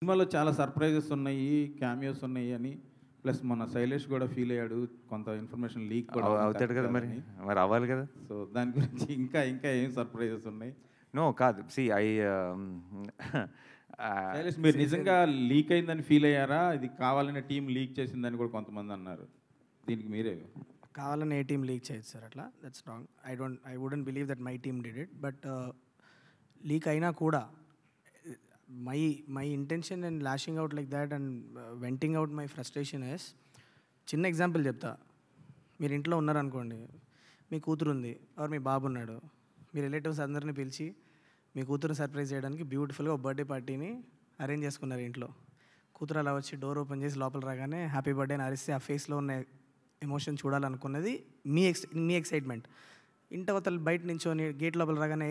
సినిమాలో చాలా సర్ప్రైజెస్ ఉన్నాయి, క్యామియోస్ ఉన్నాయి అని. ప్లస్ మన శైలేష్ కూడా ఫీల్ అయ్యాడు. కొంత ఇన్ఫర్మేషన్ లీక్ కూడా అవుతాడు కదా మరి. మరి అవ్వాలి కదా. సో దాని గురించి ఇంకా ఇంకా ఏం సర్ప్రైజెస్ ఉన్నాయి? నో కాదు. శైలేష్ మీరు నిజంగా లీక్ అయిందని ఫీల్ అయ్యారా? ఇది కావాలనే టీం లీక్ చేసిందని కూడా కొంతమంది అన్నారు. దీనికి మీరే కావాలని ఏ టీం లీక్ చేయొచ్చు సార్ అట్లా. That's wrong. I wouldn't believe that my team did it. But leak అయినా కూడా my intention and lashing out like that and venting out my frustration is, చిన్న ఎగ్జాంపుల్ చెప్తా. మీరు ఇంట్లో ఉన్నారనుకోండి, మీ కూతురు ఉంది ఆర్ మీ బాబు ఉన్నాడు, మీ రిలేటివ్స్ అందరినీ పిలిచి మీ కూతురుని సర్ప్రైజ్ చేయడానికి బ్యూటిఫుల్గా ఒక బర్త్డే పార్టీని అరేంజ్ చేసుకున్నారు ఇంట్లో. కూతురు అలా వచ్చి డోర్ ఓపెన్ చేసి లోపల రాగానే హ్యాపీ బర్త్డే అని అరిస్తే ఆ ఫేస్లో ఉన్న ఎమోషన్ చూడాలనుకున్నది మీ ఎక్సైట్మెంట్. ఇంటవతలు బయట నించోని గేట్ లోపల రాగానే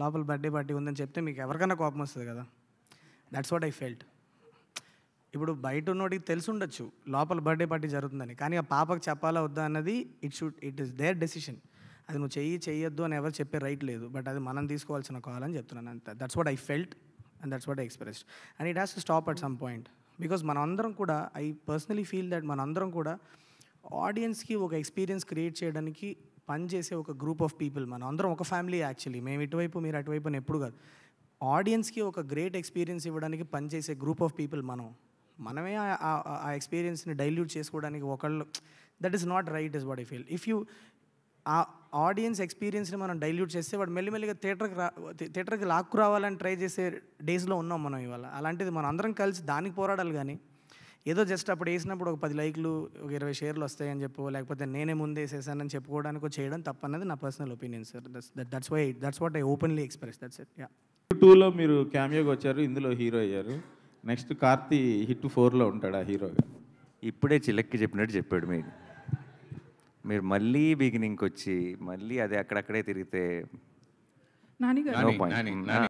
లోపల బర్త్డే పార్టీ ఉందని చెప్తే మీకు ఎవరికైనా కోపం వస్తుంది కదా. That's what I felt. ఇప్పుడు బయట ఉన్నోడికి తెలిసి ఉండొచ్చు లోపల బర్త్డే పార్టీ జరుగుతుందని, కానీ ఆ పాపకు చెప్పాలా వద్దా అన్నది ఇట్ ఈస్ దేర్ డెసిషన్. అది నువ్వు చెయ్యొద్దు అని ఎవరు చెప్పే రైట్ లేదు, బట్ అది మనం తీసుకోవాల్సిన కాల్ అని చెప్తున్నాను అంతే. That's what I felt and that's what I expressed and it has to stop at some point. Because మనందరం కూడా, ఐ పర్సనలీ ఫీల్ దట్ మనందరం కూడా ఆడియన్స్కి ఒక ఎక్స్పీరియన్స్ క్రియేట్ చేయడానికి పనిచేసే ఒక గ్రూప్ ఆఫ్ పీపుల్. మనం అందరం ఒక ఫ్యామిలీ యాక్చువల్లీ. మేము ఇటువైపు మీరు అటువైపు అని ఎప్పుడు కాదు. ఆడియన్స్కి ఒక గ్రేట్ ఎక్స్పీరియన్స్ ఇవ్వడానికి పనిచేసే గ్రూప్ ఆఫ్ పీపుల్ మనమే ఆ ఎక్స్పీరియన్స్ని డైల్యూట్ చేసుకోవడానికి ఒకళ్ళు, that is not right is what I feel. If you ఆ ఆడియన్స్ ఎక్స్పీరియన్స్ని మనం డైల్యూట్ చేస్తే వాడు మెల్లిమెల్లిగా థియేటర్కి లాక్కు రావాలని ట్రై చేసే డేస్లో ఉన్నాం మనం ఇవాళ. అలాంటిది మనం అందరం కలిసి దానికి పోరాడాలి, కానీ ఏదో జస్ట్ అప్పుడు వేసినప్పుడు ఒక 10 లైక్లు ఒక 20 షేర్లు వస్తాయని చెప్పు, లేకపోతే నేనే ముందే వేసేసానని చెప్పుకోవడానికి చేయడం తప్పన్నది నా personal opinion sir. That's what I openly express. That's it. Yeah. 2లో మీరు క్యామియోగా వచ్చారు, ఇందులో హీరో అయ్యారు. నెక్స్ట్ కార్తీ హిట్ 4లో ఉంటాడా హీరోగా? ఇప్పుడే చిలక్కి చెప్పినట్టు చెప్పాడు. మీరు మళ్ళీ బిగినింగ్కి వచ్చి మళ్ళీ అదే అక్కడక్కడే తిరిగితే నాని గారు నో పాయింట్.